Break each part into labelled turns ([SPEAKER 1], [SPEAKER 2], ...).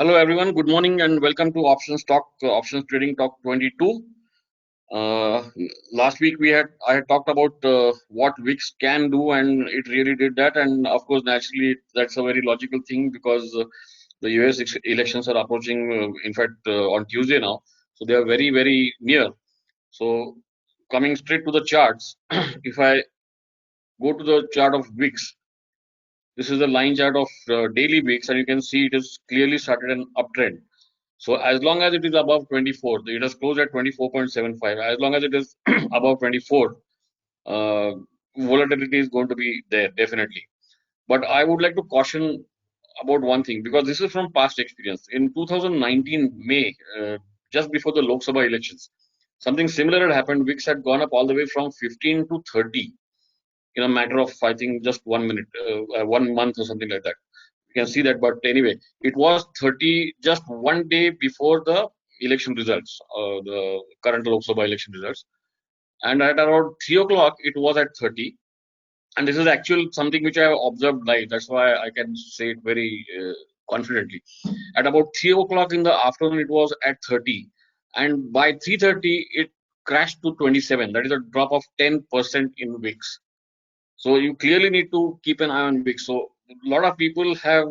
[SPEAKER 1] Hello everyone, good morning and welcome to Options Trading Talk 22. Uh, Last week I had talked about what VIX can do, and it really did that. And of course, naturally, that's a very logical thing because the US elections are approaching. In fact, on Tuesday now, so they are very near. So coming straight to the charts, if I go to the chart of VIX, this is the line chart of daily VIX, and you can see it has clearly started an uptrend. So as long as it is above 24, it has closed at 24.75. As long as it is above 24, uh, volatility is going to be there definitely. But I would like to caution about one thing because this is from past experience. In 2019 May, just before the Lok Sabha elections, something similar had happened. VIX had gone up all the way from 15 to 30 in a matter of I think just 1 minute, 1 month or something like that. You can see that. But anyway, it was 30 just one day before the election results, the current Lok Sabha election results. And at around 3 o'clock, it was at 30. And this is actual something which I have observed live. That's why I can say it very confidently. At about 3 o'clock in the afternoon, it was at 30. And by 3:30, it crashed to 27. That is a drop of 10% in VIX. So you clearly need to keep an eye on VIX. So a lot of people have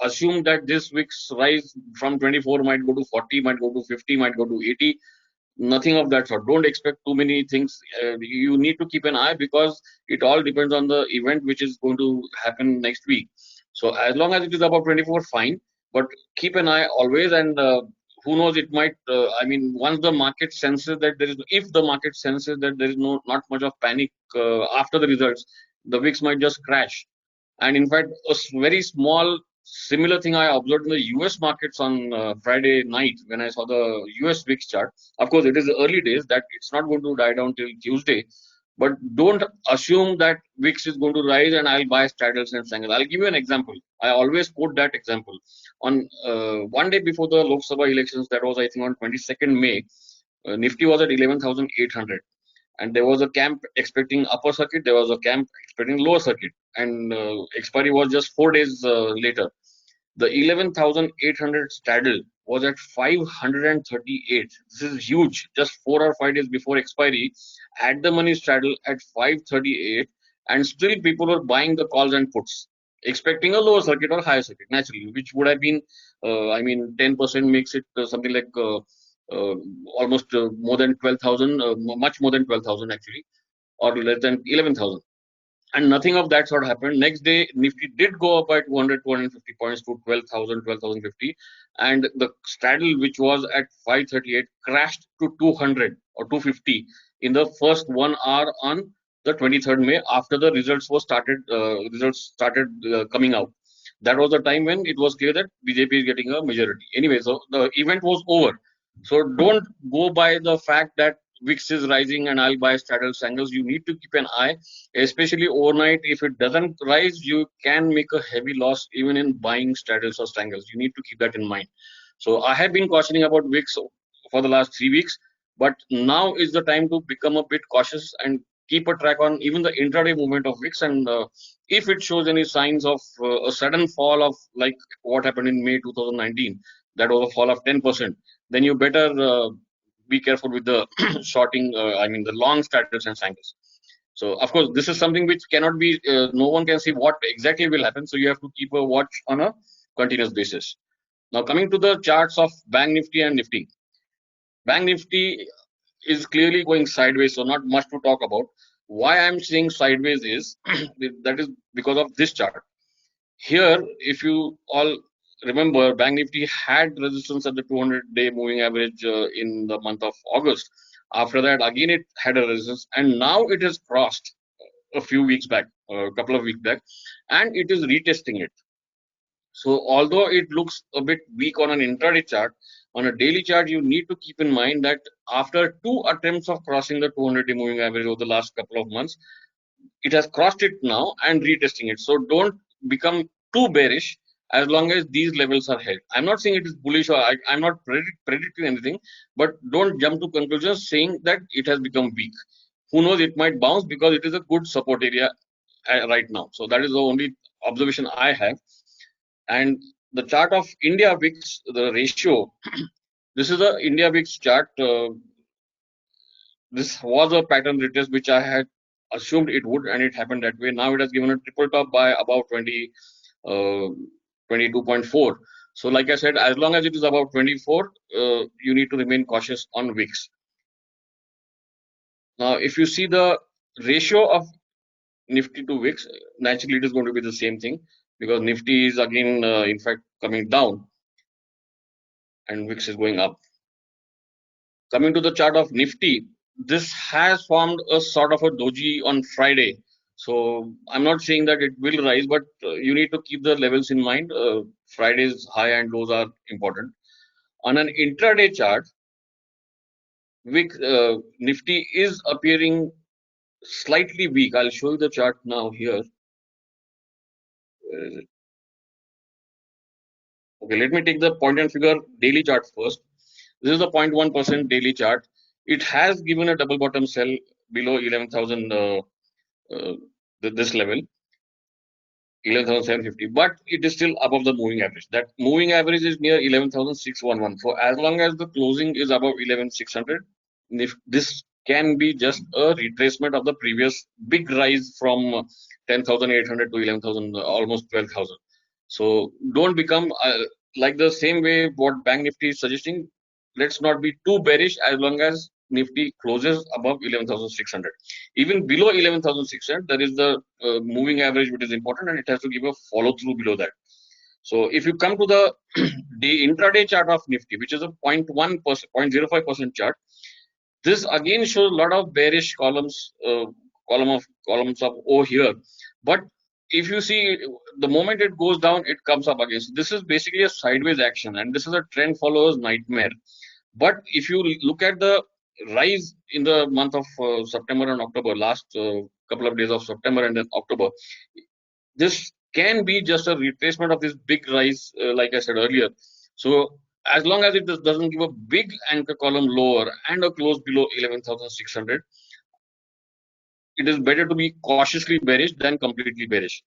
[SPEAKER 1] assumed that this VIX rise from 24 might go to 40, might go to 50, might go to 80. Nothing of that sort. Don't expect too many things. You need to keep an eye because it all depends on the event which is going to happen next week. So as long as it is above 24, fine. But keep an eye always, and who knows, it might. I mean, once the market senses that there is, if the market senses that there is not much of panic after the results, the VIX might just crash. And in fact, very small similar thing I observed in the US markets on Friday night when I saw the US VIX chart. Of course, it is early days that it's not going to die down till Tuesday. But don't assume that VIX is going to rise and I'll buy straddles and sangles. I'll give you an example. I always quote that example. On one day before the Lok Sabha elections, that was I think on 22nd May, Nifty was at 11,800, and there was a camp expecting upper circuit, there was a camp expecting lower circuit, and expiry was just 4 days later. The 11,800 straddle was at 538. This is huge. Just 4 or 5 days before expiry, at the money straddle at 538, and still people were buying the calls and puts, expecting a lower circuit or higher circuit, naturally, which would have been, I mean, 10% makes it something like uh, almost more than 12,000, much more than 12,000 actually, or less than 11,000. And nothing of that sort happened. Next day, Nifty did go up by 200, 250 points to 12,000, 12,050. And the straddle, which was at 538, crashed to 200 or 250 in the first 1 hour on the 23rd May after the results started coming out. That was the time when it was clear that BJP is getting a majority. Anyway, so the event was over. So don't go by the fact that VIX is rising and I'll buy straddle sangles. You need to keep an eye, especially overnight. If it doesn't rise, you can make a heavy loss even in buying straddles or strangles. You need to keep that in mind. So I have been cautioning about VIX for the last 3 weeks, but now is the time to become a bit cautious and keep a track on even the intraday movement of VIX. And if it shows any signs of a sudden fall of like what happened in May 2019, that was a fall of 10%, then you better be careful with the shorting, I mean, the long straddles and sangles. So, of course, this is something which cannot be, no one can see what exactly will happen. So, you have to keep a watch on a continuous basis. Now, coming to the charts of Bank Nifty and Nifty. Bank Nifty is clearly going sideways, so not much to talk about. Why I'm saying sideways is that is because of this chart. Here, if you all remember, Bank Nifty had resistance at the 200-day moving average in the month of August. After that, again, it had a resistance, and now it has crossed a few weeks back, a couple of weeks back, and it is retesting it. So although it looks a bit weak on an intraday chart, on a daily chart, you need to keep in mind that after two attempts of crossing the 200-day moving average over the last couple of months, it has crossed it now and retesting it. So don't become too bearish as long as these levels are held. I'm not saying it is bullish or I'm not predicting anything, but don't jump to conclusions saying that it has become weak. Who knows, it might bounce because it is a good support area right now. So that is the only observation I have. And the chart of India VIX, the ratio. This is the India VIX chart. This was a pattern retest which I had assumed it would, and it happened that way. Now it has given a triple top by about uh, 22.4. So, like I said, as long as it is about 24, you need to remain cautious on VIX. Now, if you see the ratio of Nifty to VIX, naturally it is going to be the same thing because Nifty is again, in fact, coming down and VIX is going up. Coming to the chart of Nifty, this has formed a sort of a doji on Friday. So I'm not saying that it will rise, but you need to keep the levels in mind. Friday's high and lows are important. On an intraday chart, VIX, Nifty is appearing slightly weak. I'll show you the chart now here. Where is it? Okay, let me take the point and figure daily chart first. This is the 0.1% daily chart. It has given a double bottom sell below 11,000, this level, 11,750, but it is still above the moving average. That moving average is near 11,611. So as long as the closing is above 11,600, if this can be just a retracement of the previous big rise from 10,800 to 11,000, almost 12,000. So don't become like the same way what Bank Nifty is suggesting. Let's not be too bearish as long as Nifty closes above 11,600. Even below 11,600, there is the moving average which is important, and it has to give a follow through below that. So if you come to the intraday chart of Nifty, which is a 0.1%, 0.05% chart, this again shows a lot of bearish columns of O here. But if you see, the moment it goes down, it comes up again. So this is basically a sideways action, and this is a trend followers nightmare. But if you look at the rise in the month of September and October, last couple of days of September and then October, this can be just a retracement of this big rise, like I said earlier. So as long as it doesn't give a big anchor column lower and a close below 11,600, it is better to be cautiously bearish than completely bearish.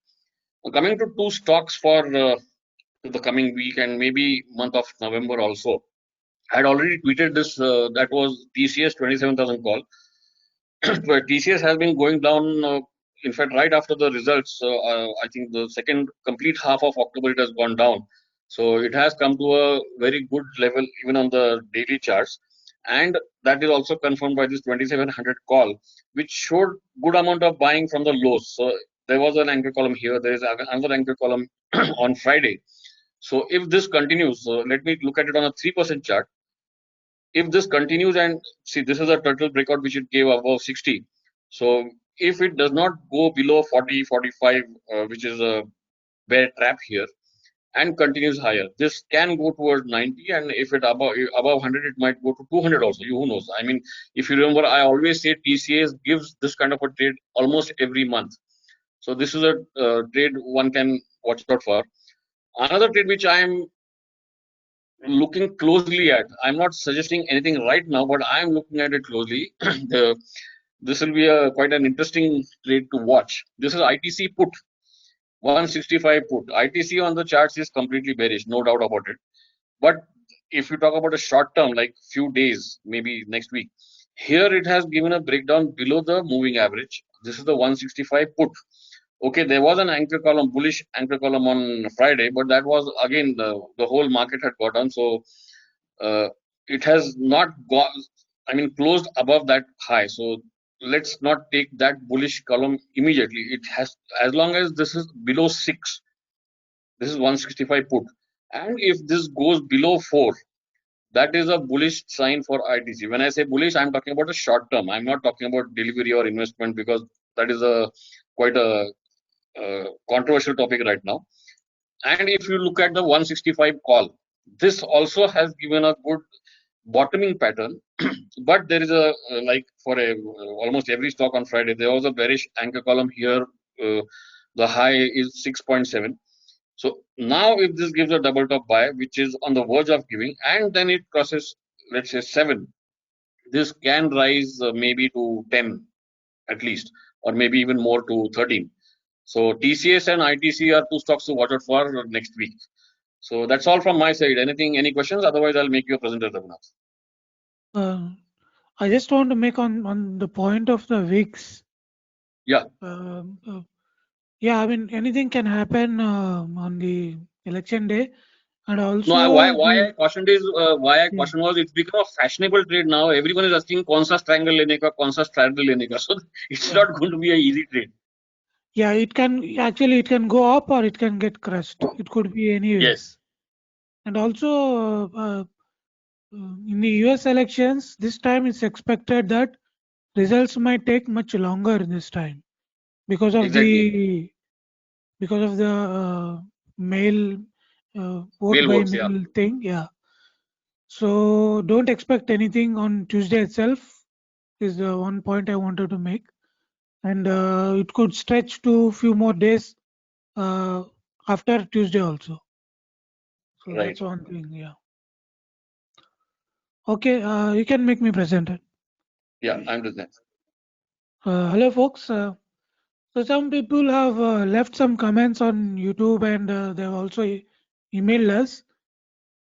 [SPEAKER 1] Coming to two stocks for the coming week and maybe month of November also. I had already tweeted this. That was TCS 27,000 call. But TCS has been going down. In fact, right after the results, I think the second complete half of October it has gone down. So it has come to a very good level even on the daily charts, and that is also confirmed by this 2700 call, which showed good amount of buying from the lows. So there was an anchor column here. There is another anchor column on Friday. So if this continues, let me look at it on a 3% chart. If this continues, and see, this is a turtle breakout which it gave above 60. So if it does not go below 40, 45, which is a bear trap here, and continues higher, this can go towards 90, and if it above 100, it might go to 200 also. Who knows? I mean, if you remember, I always say TCS gives this kind of a trade almost every month. So this is a trade one can watch out for. Another trade which I am looking closely at. I'm not suggesting anything right now, but I'm looking at it closely. This will be a quite an interesting trade to watch. This is ITC put, 165 put. ITC on the charts is completely bearish, no doubt about it. But if you talk about a short term, like few days, maybe next week, here it has given a breakdown below the moving average. This is the 165 put. Okay, there was an anchor column, bullish anchor column on Friday, but that was again the whole market had got on. So uh, it has not got, I mean, closed above that high. So let's not take that bullish column immediately. It has, as long as this is below 6, this is 165 put, and if this goes below 4, that is a bullish sign for ITC. When I say bullish, I'm talking about a short term. I'm not talking about delivery or investment, because that is a quite a controversial topic right now. And if you look at the 165 call, this also has given a good bottoming pattern. But there is a like for a almost every stock on Friday, there was a bearish anchor column here. The high is 6.7. So now if this gives a double top buy, which is on the verge of giving, and then it crosses, let's say 7, this can rise maybe to 10 at least, or maybe even more to 13. So TCS and ITC are two stocks to watch out for next week. So that's all from my side. Any questions? Otherwise, I'll make you a presenter, Raghunath.
[SPEAKER 2] I just want to make on the point of the weeks.
[SPEAKER 1] Yeah.
[SPEAKER 2] Yeah, I mean anything can happen on the election day, and
[SPEAKER 1] No,
[SPEAKER 2] also
[SPEAKER 1] why I cautioned is why I
[SPEAKER 2] yeah,
[SPEAKER 1] caution was it's become a fashionable trade now. Everyone is asking कौन सा triangle लेने का, कौन सा straddle लेने का. So it's
[SPEAKER 2] yeah,
[SPEAKER 1] not going to be a easy trade.
[SPEAKER 2] yeah, it can go up or it can get crushed. It could be any
[SPEAKER 1] Yes.
[SPEAKER 2] ways. And also in the US elections, this time it's expected that results might take much longer this time because of
[SPEAKER 1] Exactly.
[SPEAKER 2] the mail vote
[SPEAKER 1] Mail
[SPEAKER 2] by
[SPEAKER 1] votes. Yeah.
[SPEAKER 2] mail thing. Yeah. So don't expect anything on Tuesday itself is the one point I wanted to make, and it could stretch to few more days uh, after Tuesday also. So
[SPEAKER 1] Right.
[SPEAKER 2] that's one thing. Yeah. Okay. You can make me presenter.
[SPEAKER 1] Yeah. I'm just that.
[SPEAKER 2] Hello, folks. So some people have left some comments on YouTube, and they've also emailed us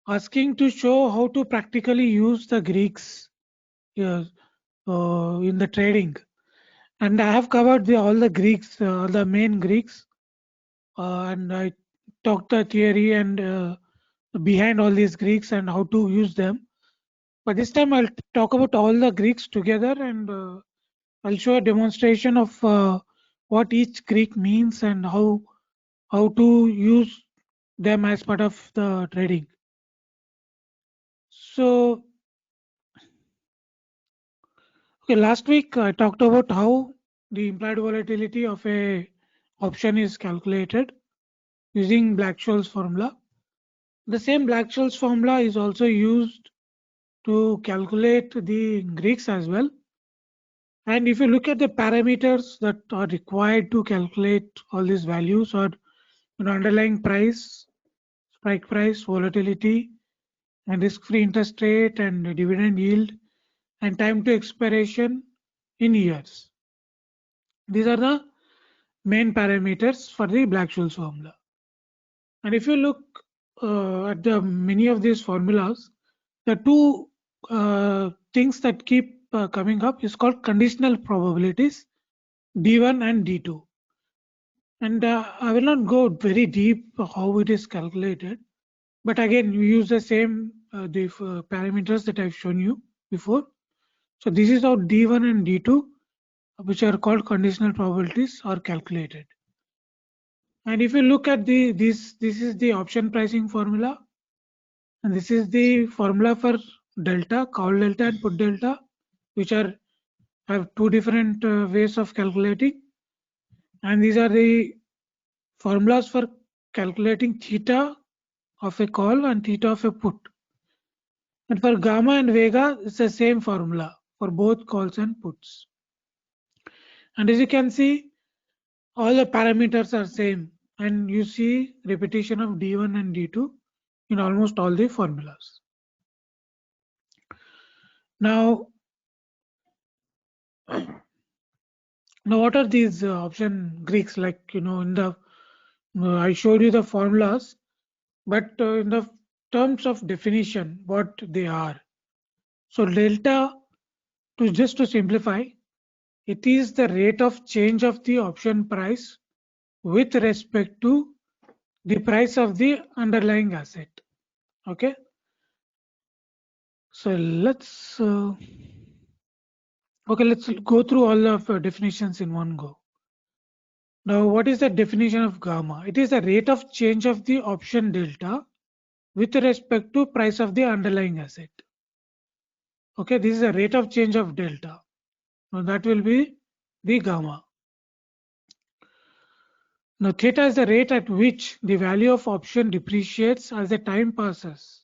[SPEAKER 2] asking to show how to practically use the Greeks, yeah, in the trading. And I have covered all the Greeks, the main Greeks, and I talked the theory and behind all these Greeks and how to use them. But this time I'll talk about all the Greeks together, and I'll show a demonstration of what each Greek means and how to use them as part of the trading. So, okay, last week I talked about how the implied volatility of a option is calculated using Black-Scholes formula. The same Black-Scholes formula is also used to calculate the Greeks as well. And if you look at the parameters that are required to calculate all these values, or underlying price, strike price, volatility, and risk-free interest rate, and dividend yield, and time to expiration in years. These are the main parameters for the Black-Scholes formula. And if you look at the many of these formulas, the two things that keep coming up is called conditional probabilities, D1 and D2. And I will not go very deep how it is calculated, but again, you use the same the parameters that I've shown you before. So this is how D1 and D2, which are called conditional probabilities, are calculated. And if you look at this is the option pricing formula, and this is the formula for delta, call delta and put delta, which are have two different ways of calculating. And these are the formulas for calculating theta of a call and theta of a put. And for gamma and vega, it's the same formula for both calls and puts. And as you can see, all the parameters are same, and you see repetition of D1 and D2 in almost all the formulas. Now, what are these option Greeks like? In the I showed you the formulas, but in the terms of definition, what they are. So delta, to simplify, it is the rate of change of the option price with respect to the price of the underlying asset. Okay, so let's go through all of definitions in one go. Now, what is the definition of gamma? It is the rate of change of the option delta with respect to price of the underlying asset. Okay, this is the rate of change of delta. Now that will be the gamma. Now theta is the rate at which the value of option depreciates as the time passes.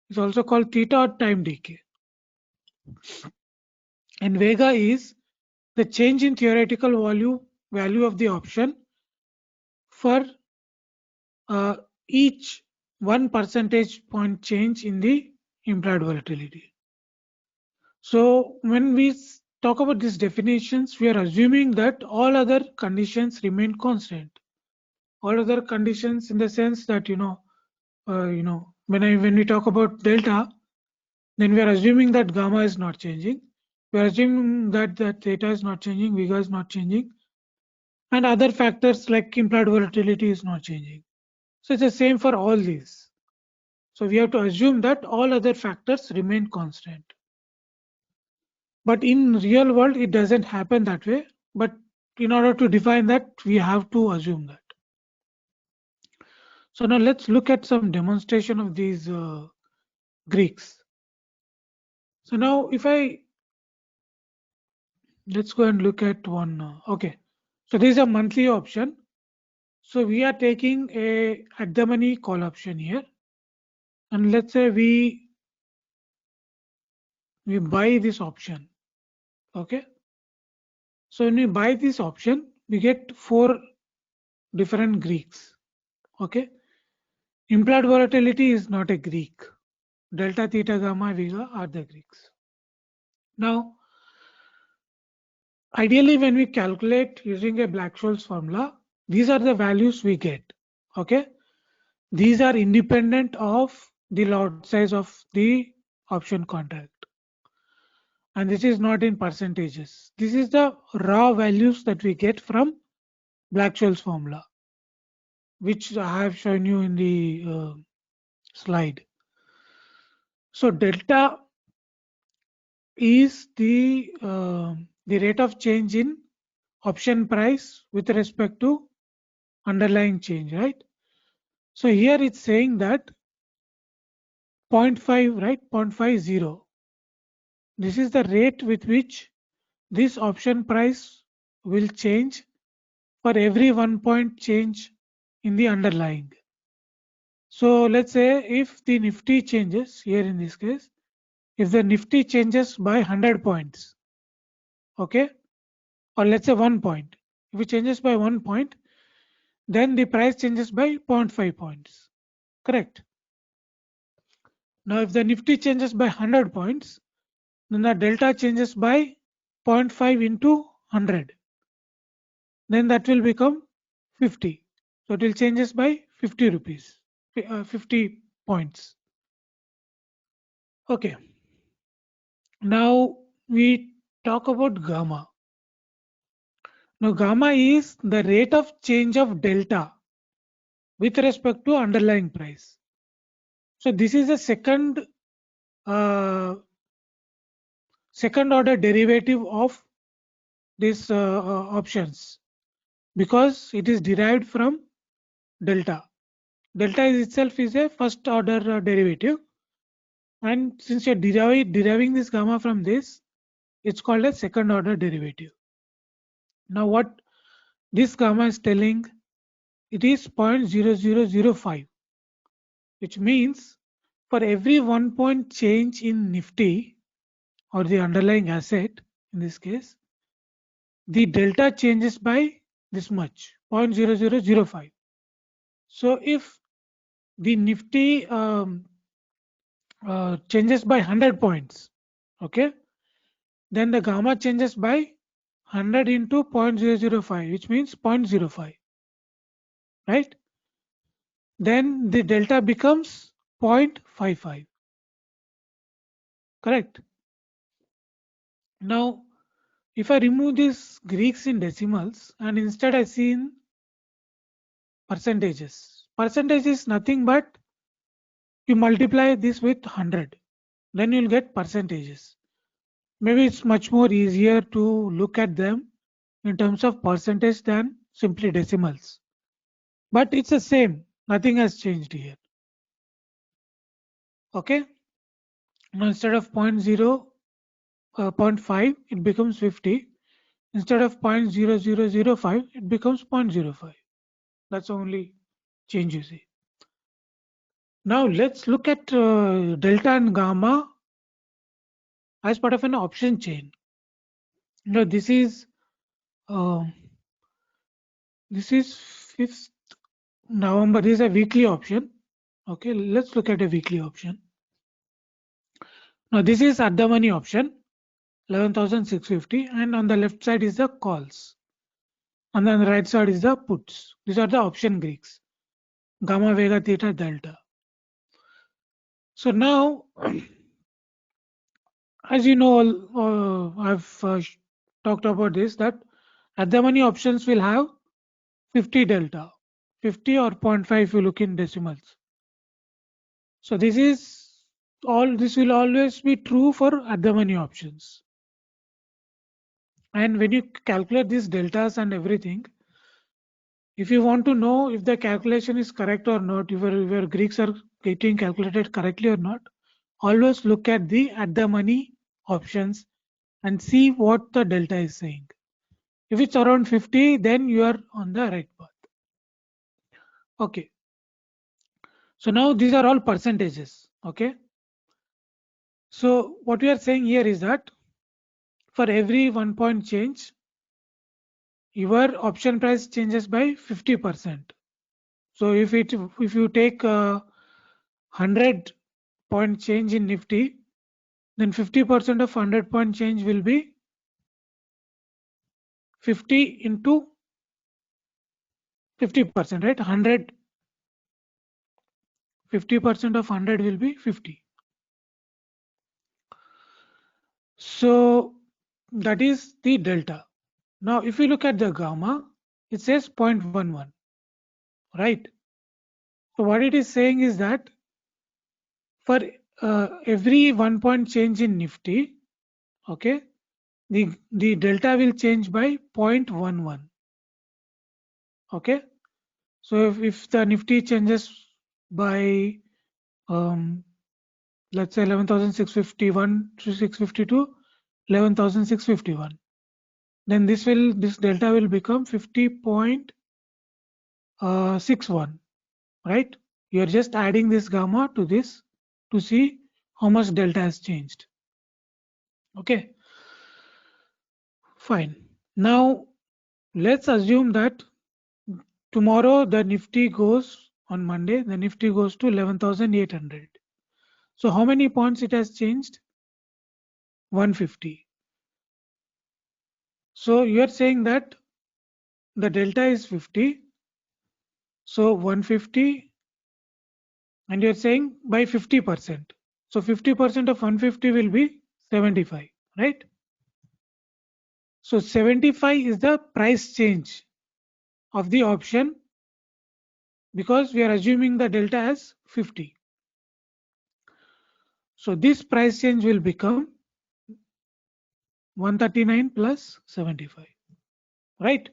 [SPEAKER 2] It's also called theta or time decay. And vega is the change in theoretical value of the option for uh, each 1 percentage point change in the implied volatility. So when we talk about these definitions, we are assuming that all other conditions remain constant. All other conditions in the sense that when we talk about delta, then we are assuming that gamma is not changing. We are assuming that theta is not changing, vega is not changing, and other factors like implied volatility is not changing. So it's the same for all these. So we have to assume that all other factors remain constant. But in real world, it doesn't happen that way. But in order to define that, we have to assume that. So now let's look at some demonstration of these Greeks. So now if let's go and look at one. Okay, so this is a monthly option. So we are taking a at the money call option here, and let's say we buy this option. Okay, so when we buy this option, we get 4 different Greeks. Okay, implied volatility is not a Greek. Delta, theta, gamma, vega are the Greeks. Now, ideally, when we calculate using a Black-Scholes formula, these are the values we get. Okay, these are independent of the lot size of the option contract, and this is not in percentages. This is the raw values that we get from Black-Scholes formula, which I have shown you in the slide. So delta is the rate of change in option price with respect to underlying change, right? So here it's saying that 0.5, right? 0.50. This is the rate with which this option price will change for every 1 point change in the underlying. So let's say if the Nifty changes here in this case, if the Nifty changes by 100 points, okay, or let's say 1 point, if it changes by 1 point, then the price changes by 0.5 points, correct? Now if the Nifty changes by 100 points, then the delta changes by 0.5 into 100, then that will become 50. So it will changes by 50 rupees, 50 points. Okay, now we talk about gamma. Now gamma is the rate of change of delta with respect to underlying price. So this is a second order derivative of these options, because it is derived from delta. Delta is itself is a first order derivative, and since you're deriving this gamma from this, it's called a second order derivative. Now what this gamma is telling, it is 0.0005, which means for every 1 point change in Nifty or the underlying asset, in this case, the delta changes by this much, 0.0005. So if the Nifty changes by 100 points, okay, then the gamma changes by 100 into 0.005, which means 0.05, right? Then the delta becomes 0.55, correct? Now, if I remove these Greeks in decimals and instead I see in percentages, percentage is nothing but you multiply this with 100, then you'll get percentages. Maybe it's much more easier to look at them in terms of percentage than simply decimals, but it's the same, nothing has changed here. Okay, now instead of 0.5 it becomes 50, instead of 0.0005 it becomes 0.05. That's the only change you see. Now let's look at delta and gamma as part of an option chain. Now this is 5th November. This is a weekly option. Okay, let's look at a weekly option. Now this is at the money option, 11,650, and on the left side is the calls, and on the right side is the puts. These are the option Greeks: gamma, vega, theta, delta. So now, as you know, I've talked about this, that at the money options will have 50 delta, 50 or 0.5 if you look in decimals. So this will always be true for at the money options. And when you calculate these deltas and everything, if you want to know if the calculation is correct or not, if your Greeks are getting calculated correctly or not, always look at the money options and see what the delta is saying. If it's around 50, then you are on the right path. Okay. So now these are all percentages. Okay. So what we are saying here is that for every 1 point change, your option price changes by 50%. So if you take 100 point change in Nifty, then 50% of 100 point change will be 50 into 50%, right? 100, 50% of 100 will be 50. So that is the delta. Now if you look at the gamma, it says 0.11, right? So what it is saying is that for every 1 point change in Nifty, okay, the delta will change by 0.11. Okay, so if the Nifty changes by let's say 11,651 to 652, 11,651, then this delta will become 50.61, right? You're just adding this gamma to this to see how much delta has changed. Okay, fine. Now let's assume that tomorrow the Nifty goes, on Monday the Nifty goes to 11,800. So how many points it has changed? 150. So you are saying that the delta is 50. So 150, and you're saying by 50%. So 50% of 150 will be 75, right? So 75 is the price change of the option because we are assuming the delta as 50. So this price change will become 139 plus 75, right?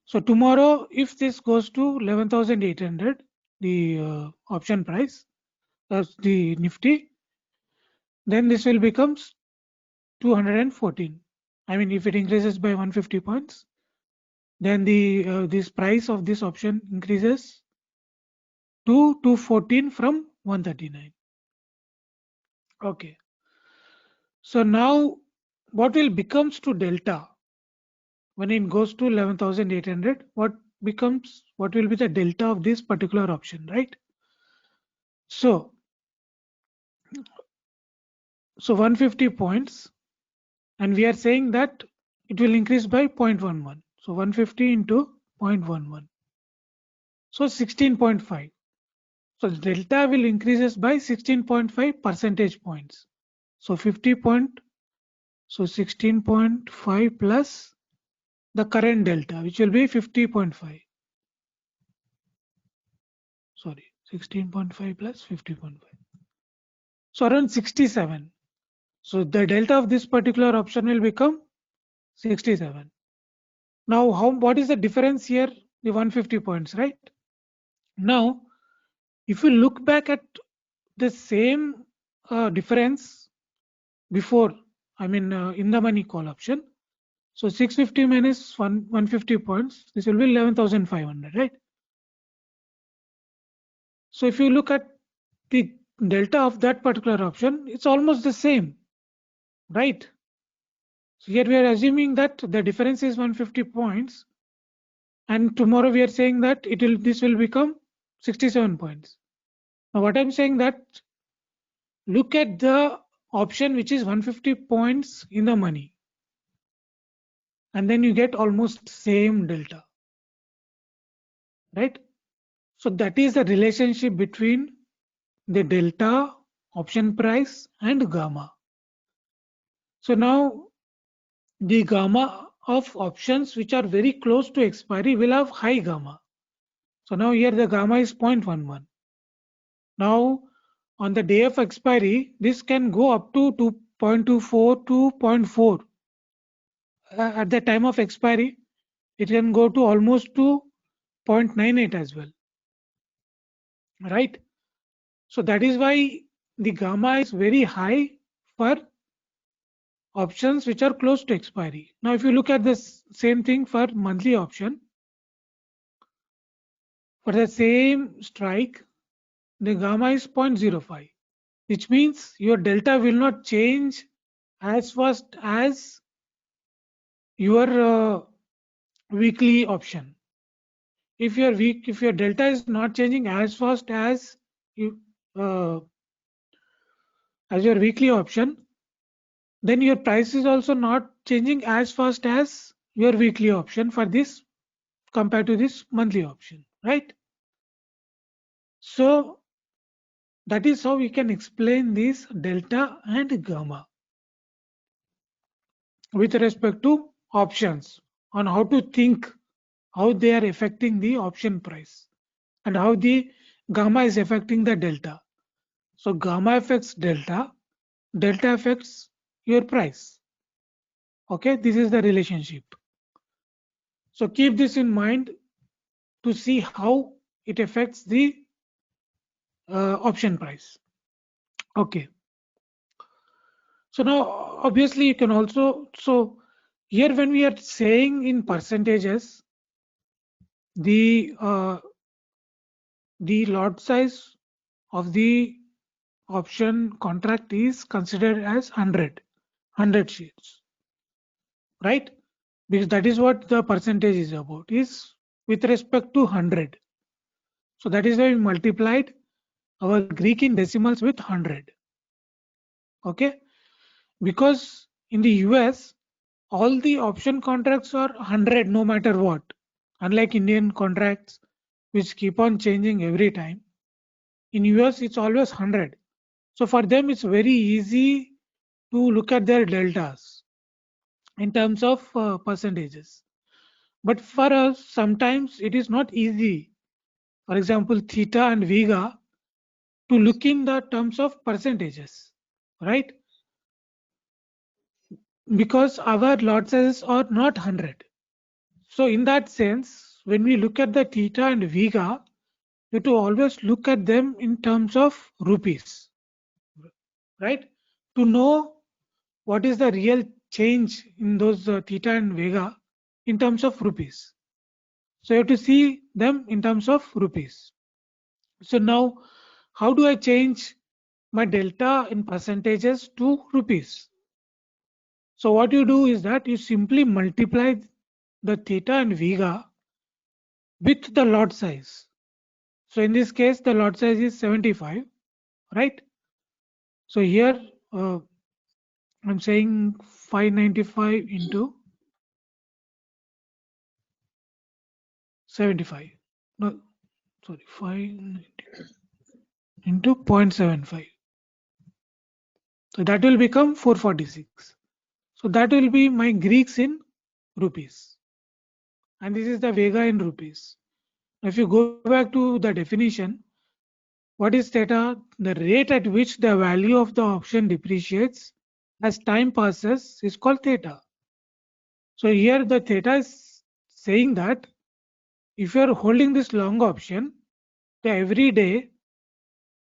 [SPEAKER 2] So tomorrow, if this goes to 11,800, the option price, the Nifty, then this will become 214. I mean, if it increases by 150 points, then the this price of this option increases to 214 from 139. Okay. So now what will becomes to delta when it goes to 11,800? What will be the delta of this particular option, right? So 150 points, and we are saying that it will increase by 0.11. So 150 into 0.11. So 16.5. So delta will increases by 16.5 percentage points. So 16.5 plus the current delta, which will be 50.5. Sorry, 16.5 plus 50.5. So around 67. So the delta of this particular option will become 67. Now, what is the difference here? The 150 points, right? Now, if you look back at the same difference before, I mean, in the money call option, so 650 minus 150 points, this will be 11,500, right? So if you look at the delta of that particular option, it's almost the same, right? So here we are assuming that the difference is 150 points, and tomorrow we are saying that this will become 67 points. Now what I'm saying that look at the option which is 150 points in the money, and then you get almost same delta, right? So that is the relationship between the delta option price and gamma. So now the gamma of options which are very close to expiry will have high gamma. So now here the gamma is 0.11. Now on the day of expiry, this can go up to 2.24 to 0.4. At the time of expiry, it can go to almost to 0.98 as well, right? So that is why the gamma is very high for options which are close to expiry. Now if you look at this same thing for monthly option, for the same strike, the gamma is 0.05, which means your delta will not change as fast as your weekly option. If your delta is not changing as fast as you as your weekly option, then your price is also not changing as fast as your weekly option for this compared to this monthly option, right? So that is how we can explain this delta and gamma with respect to options, on how to think how they are affecting the option price and how the gamma is affecting the delta. So gamma affects delta, delta affects your price. Okay, this is the relationship. So keep this in mind to see how it affects the option price. Okay. So now obviously you can also, so here when we are saying in percentages, the lot size of the option contract is considered as 100 shares, right? Because that is what the percentage is about, is with respect to 100. So that is why we multiplied our Greek in decimals with 100. Okay, because in the US all the option contracts are 100 no matter what, unlike Indian contracts which keep on changing every time. In US it's always 100. So for them it's very easy to look at their deltas in terms of percentages. But for us sometimes it is not easy, for example theta and vega, to look in the terms of percentages, right? Because our lot sizes are not 100. So in that sense, when we look at the theta and vega, you have to always look at them in terms of rupees, right? To know what is the real change in those theta and vega in terms of rupees. So you have to see them in terms of rupees. So now, how do I change my delta in percentages to rupees? So what you do is that you simply multiply the theta and vega with the lot size. So in this case, the lot size is 75, right? So here I'm saying 595 into 75. No, sorry, 590 into 0.75. So that will become 446. So that will be my Greeks in rupees. And this is the Vega in rupees. Now if you go back to the definition, what is theta? The rate at which the value of the option depreciates as time passes is called theta. So here the theta is saying that if you are holding this long option, every day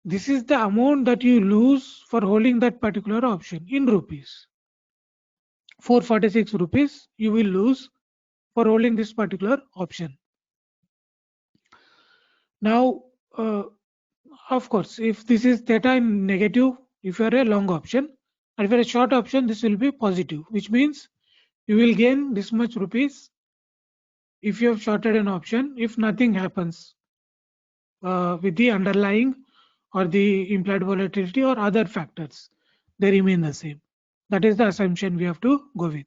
[SPEAKER 2] this is the amount that you lose for holding that particular option in rupees. 446 rupees you will lose for holding this particular option. Now of course if this is theta in negative, if you are a long option, and if you are a short option, this will be positive, which means you will gain this much rupees if you have shorted an option if nothing happens with the underlying or the implied volatility or other factors, they remain the same. That is the assumption we have to go with.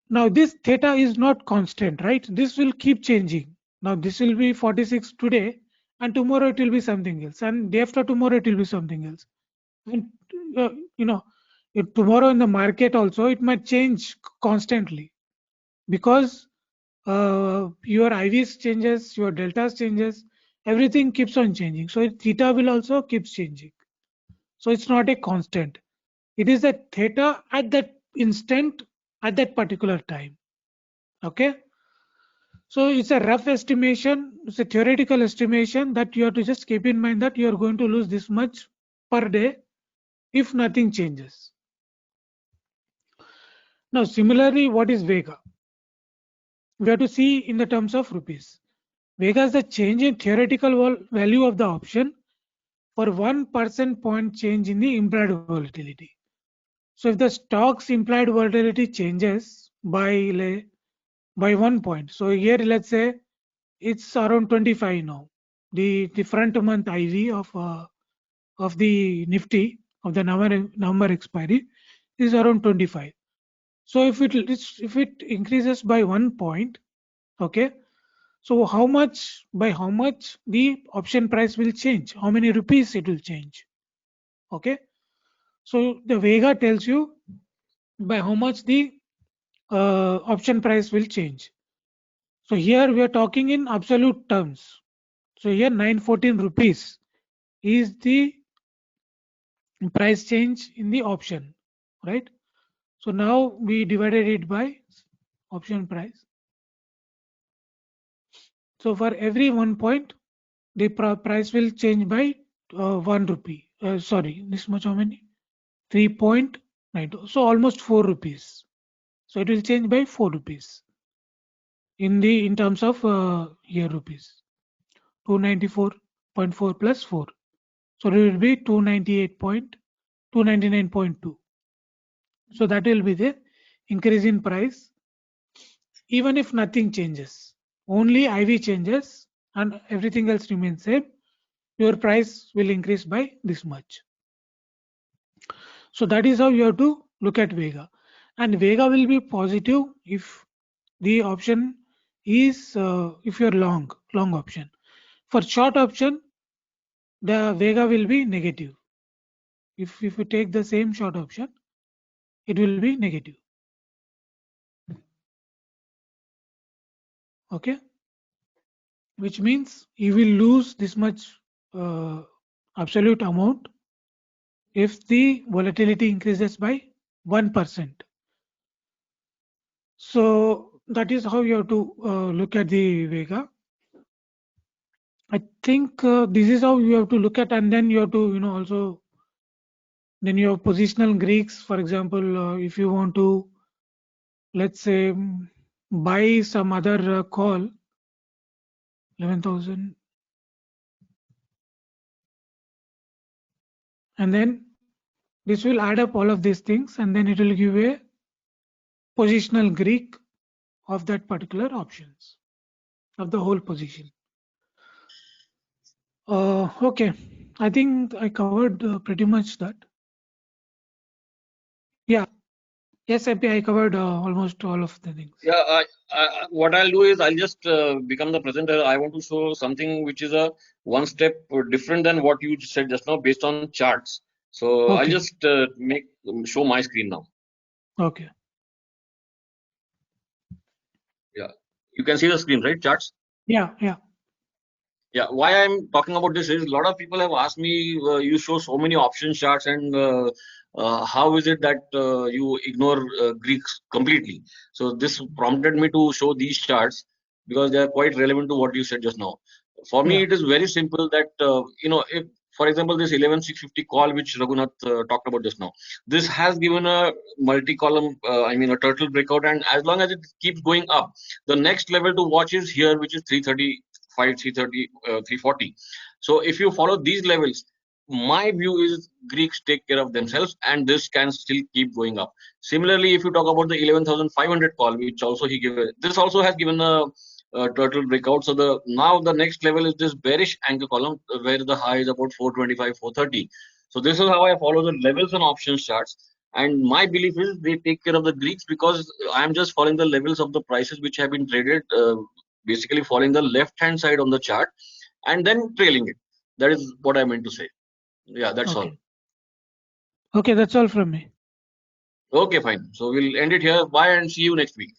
[SPEAKER 2] Now this theta is not constant, right? This will keep changing. Now this will be 46 today and tomorrow it will be something else, and day after tomorrow it will be something else. And you know, tomorrow in the market also it might change constantly, because your IVs changes, your deltas changes, everything keeps on changing. So theta will also keeps changing. So it's not a constant. It is a theta at that instant, at that particular time. Okay. So it's a rough estimation, it's a theoretical estimation that you have to just keep in mind that you are going to lose this much per day if nothing changes. Now, similarly, what is Vega? We have to see in the terms of rupees. Vega is the change in theoretical value of the option for 1% point change in the implied volatility. So if the stock's implied volatility changes by 1 point, so here let's say it's around 25 now. The front month IV of the Nifty of the November expiry is around 25. So if it increases by 1 point, okay. So by how much the option price will change? How many rupees it will change? Okay. So the Vega tells you by how much the option price will change. So here we are talking in absolute terms. So here 914 rupees is the price change in the option, right? So now we divided it by option price. So for every 1 point, the price will change by 1 rupee. Sorry, this much how many? 3.92. So almost 4 rupees. So it will change by 4 rupees in terms of year rupees. 294.4 plus 4. So it will be 299.2. So that will be the increase in price even if nothing changes. Only IV changes and everything else remains same. Your price will increase by this much. So that is how you have to look at Vega. And Vega will be positive if the option is if you're long option. For short option, the Vega will be negative. If you take the same short option, it will be negative. Okay, which means you will lose this much absolute amount if the volatility increases by 1%. So that is how you have to look at the Vega. I think this is how you have to look at, and then you have to, also then you have positional Greeks. For example, if you want to, let's say, buy some other call, 11,000, and then this will add up all of these things, and then it will give a positional Greek of that particular options of the whole position. Okay, I think I covered pretty much that. Yeah, yes, I covered almost all of the things.
[SPEAKER 1] Yeah, what I'll do is I'll just become the presenter. I want to show something which is a one step different than what you said just now based on charts. So I'll
[SPEAKER 2] Okay,
[SPEAKER 1] just show my screen now.
[SPEAKER 2] okay.
[SPEAKER 1] Yeah, you can see the screen, right? Charts.
[SPEAKER 2] Yeah, yeah.
[SPEAKER 1] Yeah, why I'm talking about this is a lot of people have asked me, you show so many option charts, and how is it that you ignore Greeks completely? So this prompted me to show these charts because they are quite relevant to what you said just now. For me,
[SPEAKER 2] Yeah,
[SPEAKER 1] it is very simple that if, for example, this 11650 call which Raghunath talked about just now, this has given a multi-column, I mean a turtle breakout, and as long as it keeps going up, the next level to watch is here, which is 330. 330, 340. So if you follow these levels, my view is Greeks take care of themselves and this can still keep going up. Similarly, if you talk about the 11,500 call, which also he given, this also has given a turtle breakout. So now the next level is this bearish anchor column where the high is about 425, 430. So this is how I follow the levels and options charts. And my belief is they take care of the Greeks because I'm just following the levels of the prices which have been traded basically following the left hand side on the chart, and then trailing it. That is what I meant to say. Yeah, that's all.
[SPEAKER 2] Okay. Okay, that's all from me.
[SPEAKER 1] Okay, fine. So we'll end it here. Bye and see you next week.